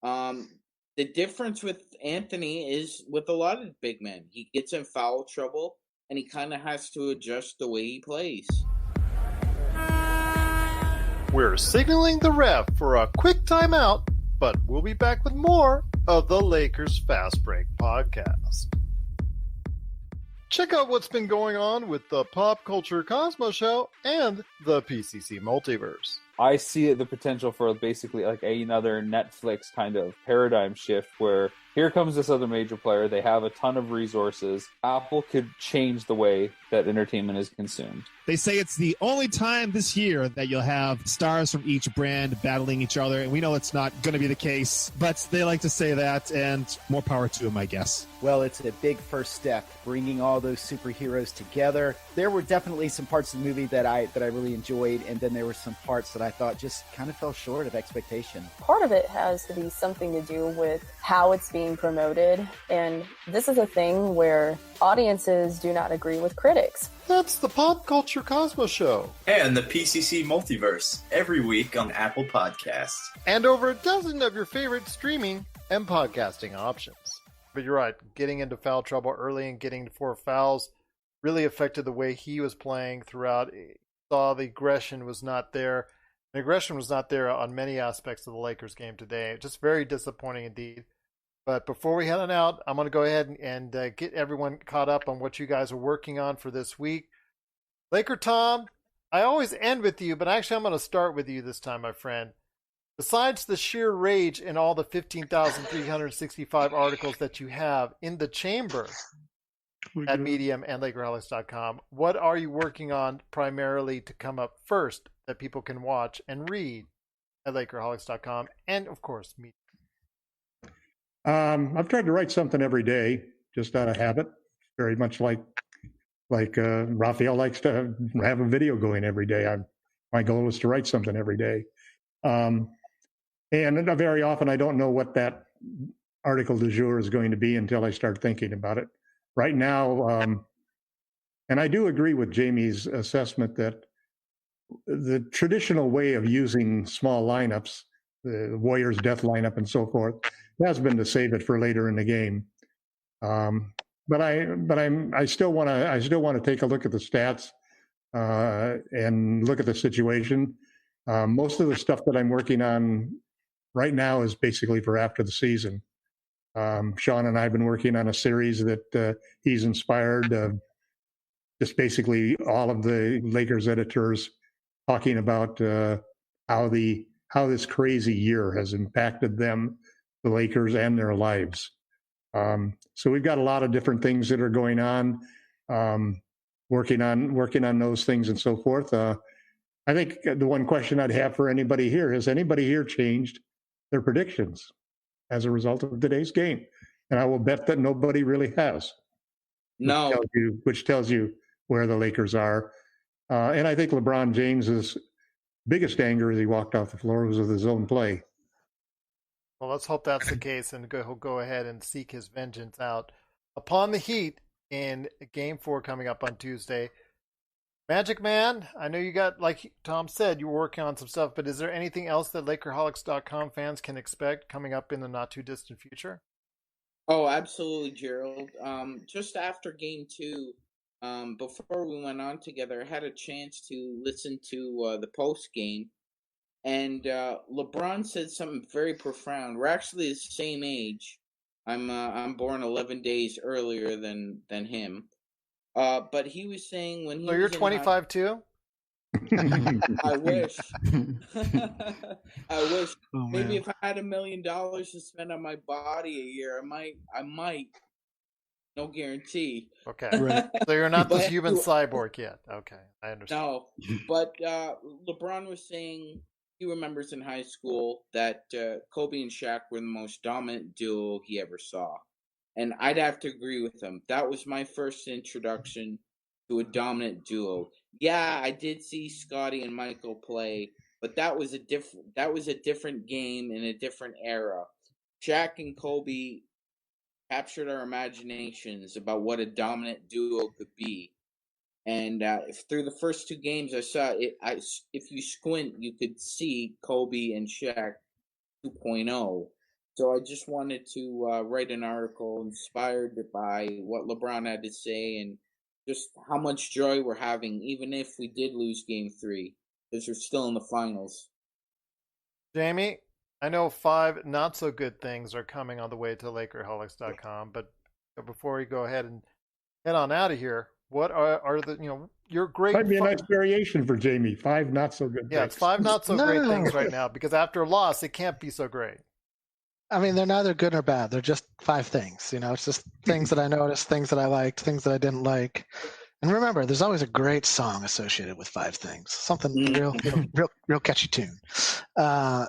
Speaker 4: The difference with Anthony is with a lot of big men, he gets in foul trouble and he kind of has to adjust the way he plays.
Speaker 1: We're signaling the ref for a quick timeout, but we'll be back with more of the Lakers Fast Break podcast. Check out what's been going on with the Pop Culture Cosmos Show and the PCC Multiverse.
Speaker 6: I see the potential for basically like another Netflix kind of paradigm shift where here comes this other major player. They have a ton of resources. Apple could change the way that entertainment is consumed.
Speaker 7: They say it's the only time this year that you'll have stars from each brand battling each other, and we know it's not going to be the case, but they like to say that, and more power to them, I guess.
Speaker 8: Well, it's a big first step, bringing all those superheroes together. There were definitely some parts of the movie that I really enjoyed, and then there were some parts that I thought just kind of fell short of expectation.
Speaker 9: Part of it has to be something to do with how it's being promoted, and this is a thing where audiences do not agree with critics.
Speaker 1: That's the Pop Culture Cosmos Show.
Speaker 10: And the PCC Multiverse, every week on Apple Podcasts.
Speaker 1: And over a dozen of your favorite streaming and podcasting options. But you're right, getting into foul trouble early and getting 4 fouls really affected the way he was playing throughout. Saw the aggression was not there. The aggression was not there on many aspects of the Lakers game today. Just very disappointing indeed. But before we head on out, I'm going to go ahead and get everyone caught up on what you guys are working on for this week. LakerTom, I always end with you, but actually I'm going to start with you this time, my friend. Besides the sheer rage in all the 15,365 articles that you have in the chamber at Medium and LakerHolics.com, what are you working on primarily to come up first that people can watch and read at LakerHolics.com and, of course, Medium?
Speaker 5: I've tried to write something every day, just out of habit. Very much like Rafael likes to have a video going every day. My goal is to write something every day. And very often I don't know what that article du jour is going to be until I start thinking about it. Right now, and I do agree with Jamie's assessment that the traditional way of using small lineups, the Warriors death lineup and so forth, has been to save it for later in the game. But I still want to take a look at the stats and look at the situation. Most of the stuff that I'm working on right now is basically for after the season. Sean and I have been working on a series that he's inspired. Just basically all of the Lakers editors talking about how this crazy year has impacted them, the Lakers, and their lives. So we've got a lot of different things that are going on, working on those things and so forth. I think the one question I'd have for anybody here, has anybody here changed their predictions as a result of today's game? And I will bet that nobody really has.
Speaker 4: No.
Speaker 5: Which tells you where the Lakers are. And I think LeBron James's biggest anger as he walked off the floor was with his own play.
Speaker 1: Well, let's hope that's the case, and he'll go ahead and seek his vengeance out upon the Heat in Game 4 coming up on Tuesday. Magic Man, I know you got, like Tom said, you were working on some stuff, but is there anything else that LakerHolics.com fans can expect coming up in the not-too-distant future?
Speaker 4: Oh, absolutely, Gerald. Just after Game 2, before we went on together, I had a chance to listen to the post-game. And LeBron said something very profound. We're actually the same age. I'm born 11 days earlier than him. But he was saying when he.
Speaker 1: So you're 25 too?
Speaker 4: I wish. I wish.
Speaker 3: Oh,
Speaker 4: maybe if I had $1 million to spend on my body a year, I might. No guarantee.
Speaker 1: Okay. Right. So you're not this human cyborg yet. Okay, I understand.
Speaker 4: No, but LeBron was saying. He remembers in high school that Kobe and Shaq were the most dominant duo he ever saw. And I'd have to agree with him. That was my first introduction to a dominant duo. Yeah, I did see Scottie and Michael play, but that was a different game in a different era. Shaq and Kobe captured our imaginations about what a dominant duo could be. And through the first 2 games, I saw it. If you squint, you could see Kobe and Shaq 2.0. So I just wanted to write an article inspired by what LeBron had to say and just how much joy we're having, even if we did lose Game 3, because we're still in the finals.
Speaker 1: Jamie, I know 5 not so good things are coming on the way to LakerHolics.com, but before we go ahead and head on out of here, what are the, your great...
Speaker 5: Might be a nice variation for Jamie. 5 not so good things.
Speaker 1: Yeah, it's 5 not so great things right now, because after a loss, it can't be so great.
Speaker 3: I mean, they're neither good nor bad. They're just 5 things. It's just things that I noticed, things that I liked, things that I didn't like. And remember, there's always a great song associated with 5 things. Something real catchy tune. I'm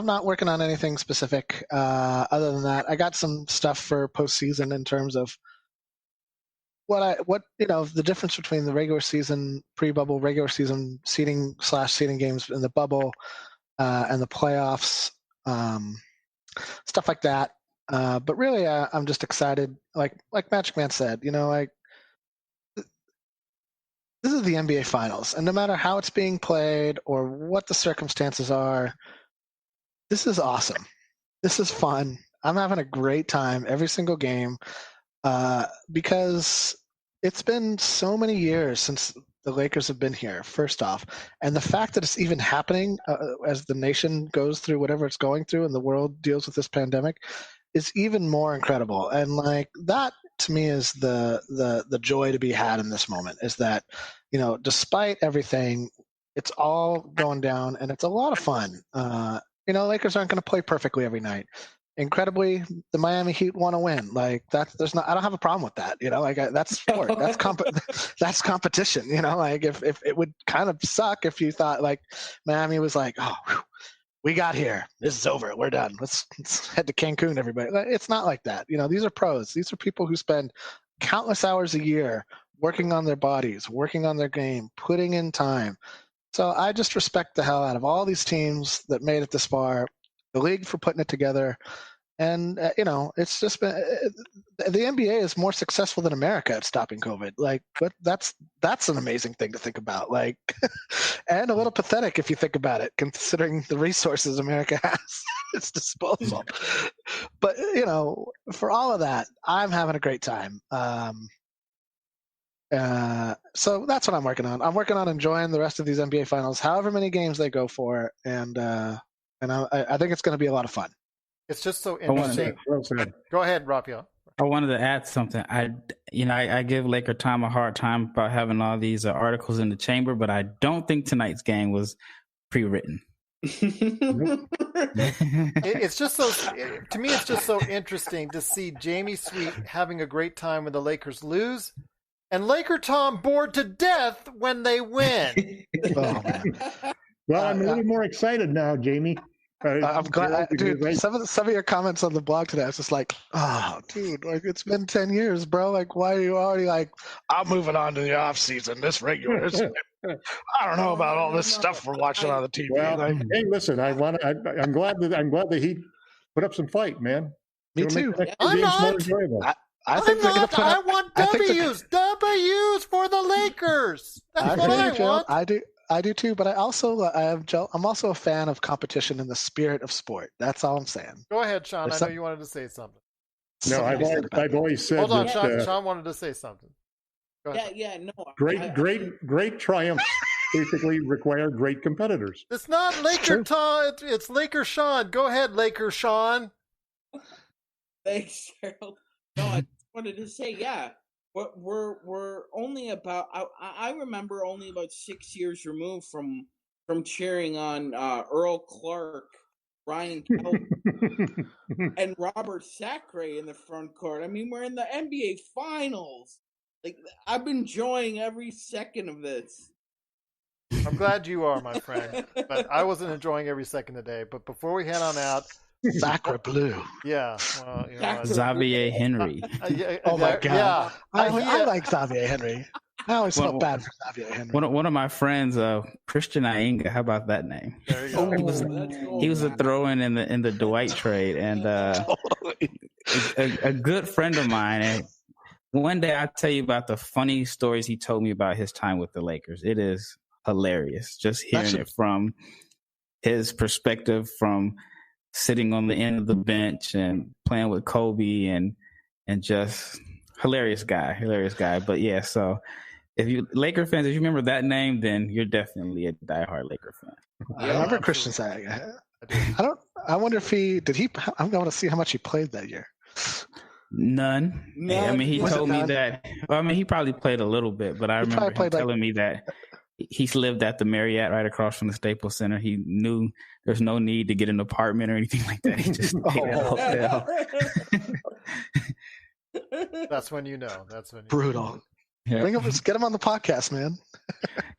Speaker 3: not working on anything specific. Other than that, I got some stuff for postseason in terms of the difference between the regular season, pre-bubble, regular season seeding /seeding games in the bubble, and the playoffs, stuff like that. But really, I'm just excited. Like Magic Man said, this is the NBA Finals, and no matter how it's being played or what the circumstances are, this is awesome. This is fun. I'm having a great time every single game because it's been so many years since the Lakers have been here, first off. And the fact that it's even happening as the nation goes through whatever it's going through and the world deals with this pandemic is even more incredible. And that to me is the joy to be had in this moment, is that, despite everything, it's all going down and it's a lot of fun. Lakers aren't going to play perfectly every night. Incredibly, the Miami Heat want to win. Like I don't have a problem with that. That's sport. That's competition. Like if it would kind of suck if you thought like Miami was like, oh, whew, we got here. This is over. We're done. Let's head to Cancun, everybody. It's not like that. These are pros. These are people who spend countless hours a year working on their bodies, working on their game, putting in time. So I just respect the hell out of all these teams that made it this far, the league for putting it together. And, it's just been the NBA is more successful than America at stopping COVID. Like, but that's an amazing thing to think about. Like, and a little pathetic if you think about it, considering the resources America has at its disposal. But, for all of that, I'm having a great time. So that's what I'm working on. I'm working on enjoying the rest of these NBA finals, however many games they go for. And I think it's going to be a lot of fun.
Speaker 1: It's just so interesting. Go ahead, Rafael.
Speaker 2: I wanted to add something. I give LakerTom a hard time about having all these articles in the chamber, but I don't think tonight's game was pre-written.
Speaker 1: It's just so, to me, it's just so interesting to see Jamie Sweet having a great time when the Lakers lose, and LakerTom bored to death when they win.
Speaker 5: Well, I'm a little more excited now, Jamie.
Speaker 3: I'm glad, dude. Some of your comments on the blog today, I was just like, "Oh, dude, like it's been 10 years, bro. Like, why are you already like, I'm moving on to the off season, this regular season. I don't know about all this stuff we're watching on the TV."
Speaker 5: Well, hey, listen, I'm glad that he put up some fight, man.
Speaker 3: Me too.
Speaker 1: I'm not.
Speaker 3: I think they're going to put up.
Speaker 1: I want W's for the Lakers. That's what I want.
Speaker 3: I do too, but I'm also a fan of competition in the spirit of sport. That's all I'm saying.
Speaker 1: Go ahead, Sean. I know you wanted to say something.
Speaker 5: No, I've always said.
Speaker 1: Hold on,
Speaker 5: that,
Speaker 1: Sean wanted to say something. Go ahead.
Speaker 4: No.
Speaker 5: Great triumphs basically require great competitors.
Speaker 1: It's not LakerTom. It's Laker Sean. Go ahead, Laker Sean.
Speaker 4: Thanks, Gerald. No, I just wanted to say, yeah. We're only about. I remember only about 6 years removed from cheering on Earl Clark, Ryan Kelly, and Robert Sacre in the front court. I mean, we're in the NBA Finals. Like, I'm enjoying every second of this.
Speaker 1: I'm glad you are, my friend. But I wasn't enjoying every second today. But before we head on out.
Speaker 3: Sacre bleu.
Speaker 1: Yeah. Well,
Speaker 2: Xavier Henry.
Speaker 3: Oh my God.
Speaker 1: Yeah.
Speaker 3: I like Xavier Henry. I always felt bad for Xavier Henry.
Speaker 2: One of my friends, Christian Ainga. How about that name?
Speaker 1: There you go.
Speaker 2: He was a throw-in in the Dwight trade, and a good friend of mine. And one day I'll tell you about the funny stories he told me about his time with the Lakers. It is hilarious just hearing it from his perspective, from sitting on the end of the bench and playing with Kobe and just hilarious guy. But yeah, so if you Laker fans, if you remember that name, then you're definitely a diehard Laker fan.
Speaker 3: I remember Christian saying, I wonder if I'm going to see how much he played that year.
Speaker 2: None. I mean, he told me that. Well, I mean, he probably played a little bit, but I remember him telling me that he's lived at the Marriott right across from the Staples Center. He knew there's no need to get an apartment or anything like that. He just stayed at a hotel.
Speaker 1: That's when you know. That's when
Speaker 3: brutal.
Speaker 2: Yeah.
Speaker 3: Get him on the podcast, man.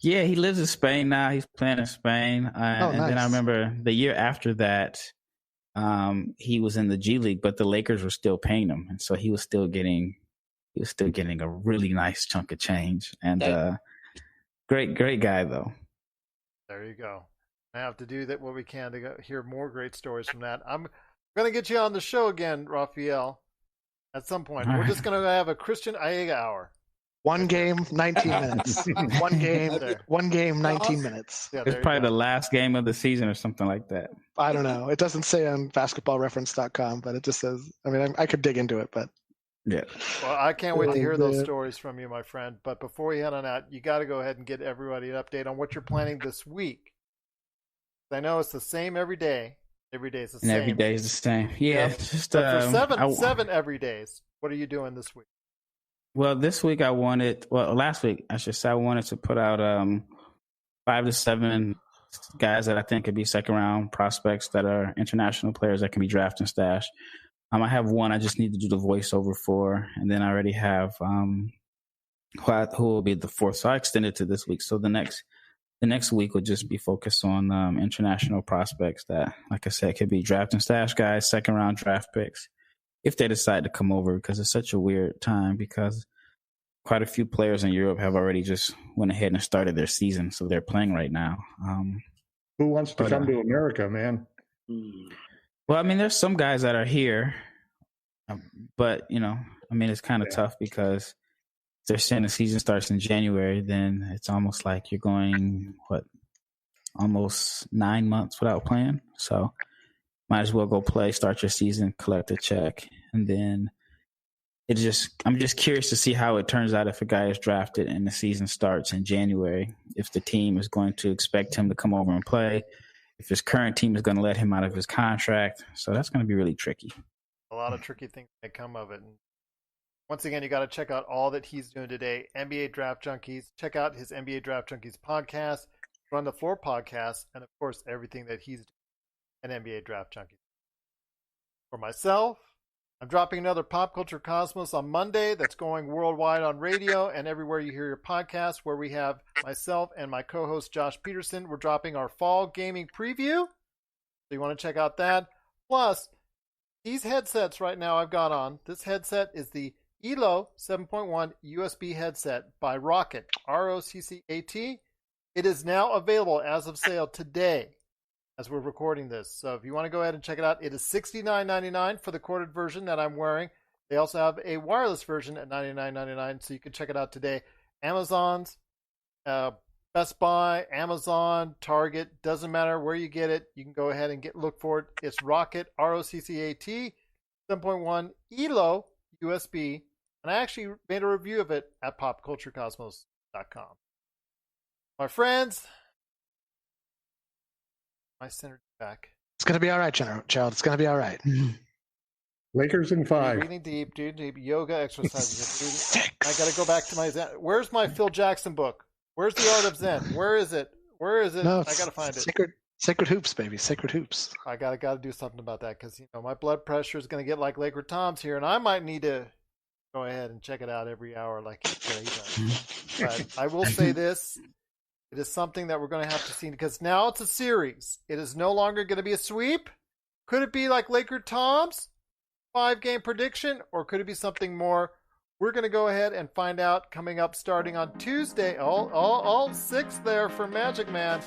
Speaker 2: Yeah, he lives in Spain now. He's playing in Spain.
Speaker 3: Nice.
Speaker 2: And then I remember the year after that, he was in the G League, but the Lakers were still paying him, and so he was still getting a really nice chunk of change. And great guy though.
Speaker 1: There you go. I have to do what we can to hear more great stories from that. I'm going to get you on the show again, Rafael, at some point. We're just going to have a Christian Aiga hour.
Speaker 3: One game, 19 minutes. One game, 19 minutes.
Speaker 1: Yeah,
Speaker 2: it's probably the last game of the season or something like that.
Speaker 3: I don't know. It doesn't say on basketballreference.com, but it just says, I mean, I could dig into it, but.
Speaker 2: Yeah.
Speaker 1: Well, I can't wait to hear those stories from you, my friend. But before we head on out, you got to go ahead and get everybody an update on what you're planning this week. I know it's the same every day. Every day is the same.
Speaker 2: And every day is the same. Yeah.
Speaker 1: Yep.
Speaker 2: Just
Speaker 1: for seven every days. What are you doing this week?
Speaker 2: Well, this week last week I should say, I wanted to put out 5 to 7 guys that I think could be second round prospects that are international players that can be drafted and stashed. I have one I just need to do the voiceover for, and then I already have who will be the fourth. So I extended to this week. So the next week will just be focused on international prospects that, like I said, could be draft and stash guys, second round draft picks, if they decide to come over, because it's such a weird time because quite a few players in Europe have already just went ahead and started their season. So they're playing right now.
Speaker 5: Who wants to come to America, man?
Speaker 2: Well, I mean, there's some guys that are here, but, it's kind of tough because if they're saying the season starts in January, then it's almost like you're going, almost 9 months without playing. So might as well go play, start your season, collect a check. And then I'm just curious to see how it turns out if a guy is drafted and the season starts in January, if the team is going to expect him to come over and play, if his current team is going to let him out of his contract. So that's going to be really tricky.
Speaker 1: A lot of tricky things that come of it. And once again, you got to check out all that he's doing today. NBA Draft Junkies. Check out his NBA Draft Junkies podcast, Run the Floor podcast, and of course, everything that he's doing at NBA Draft Junkies. For myself, I'm dropping another Pop Culture Cosmos on Monday that's going worldwide on radio and everywhere you hear your podcast, where we have myself and my co-host Josh Peterson. We're dropping our fall gaming preview. So you want to check out that. Plus, these headsets right now I've got on. This headset is the ELO 7.1 USB headset by Rocket, ROCCAT. It is now available as of sale today as we're recording this. So if you want to go ahead and check it out, it is $69.99 for the corded version that I'm wearing. They also have a wireless version at $99.99, so you can check it out today. Amazon's, Best Buy, Amazon, Target, doesn't matter where you get it. You can go ahead and look for it. It's Rocket, ROCCAT, 7.1 ELO USB. And I actually made a review of it at popculturecosmos.com. My friends, my synergy back.
Speaker 3: It's going to be all right, Gerald. It's going to be all right.
Speaker 5: Lakers in 5.
Speaker 1: Breathing deep, deep yoga exercises. I got to go back to my Zen. Where's my Phil Jackson book? Where's the Art of Zen? Where is it?
Speaker 3: No,
Speaker 1: I got to find it.
Speaker 3: Sacred hoops, baby. Sacred hoops.
Speaker 1: I got to do something about that because my blood pressure is going to get like LakerTom's here, and I might need to go ahead and check it out every hour like he does. But I will say this. It is something that we're going to have to see because now it's a series. It is no longer going to be a sweep. Could it be like LakerTom's 5-game prediction, or could it be something more? We're going to go ahead and find out coming up starting on Tuesday. All 6 there for Magic Man.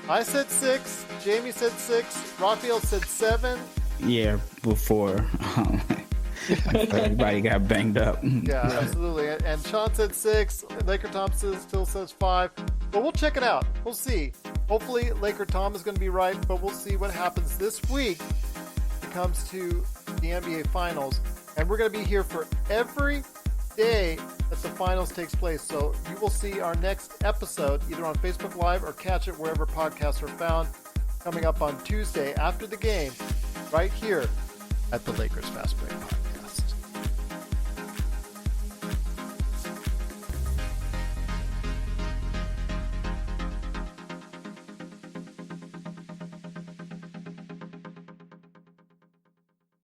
Speaker 1: I said 6. Jamie said 6. Raphael said 7.
Speaker 2: Yeah, before everybody got banged up.
Speaker 1: Yeah, absolutely. And Sean said 6. LakerTom still says 5. But we'll check it out. We'll see. Hopefully LakerTom is going to be right, but we'll see what happens this week when it comes to the NBA Finals. And we're going to be here for every day that the Finals takes place. So you will see our next episode either on Facebook Live or catch it wherever podcasts are found coming up on Tuesday after the game right here at the Lakers Fast Break Podcast.